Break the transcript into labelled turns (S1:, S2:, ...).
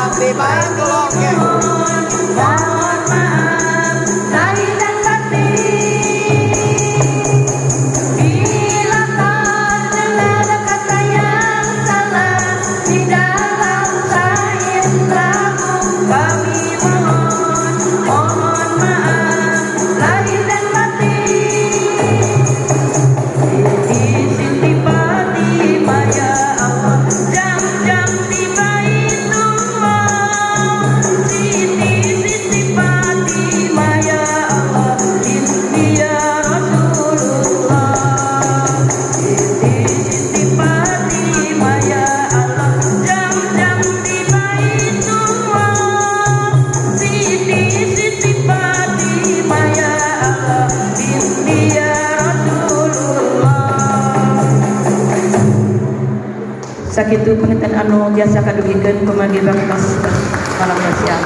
S1: Tapi baik tolong ya.
S2: Mohon maaf lahir dan batin bila terdengar kata yang salah di dalam syair lagu kami mohon maaf lahir dan batin. Siti Fatimah ya Allah, jam-jam di Baitullah. Siti Fatimah ya Allah, ini ya Rasulullah. Siti Fatimah ya Allah, jam-jam di Baitullah. Siti Fatimah ya Allah, ini ya Rasulullah. Sakitu penginten anu biasa kadugikeun pemagi bangsa malam siang.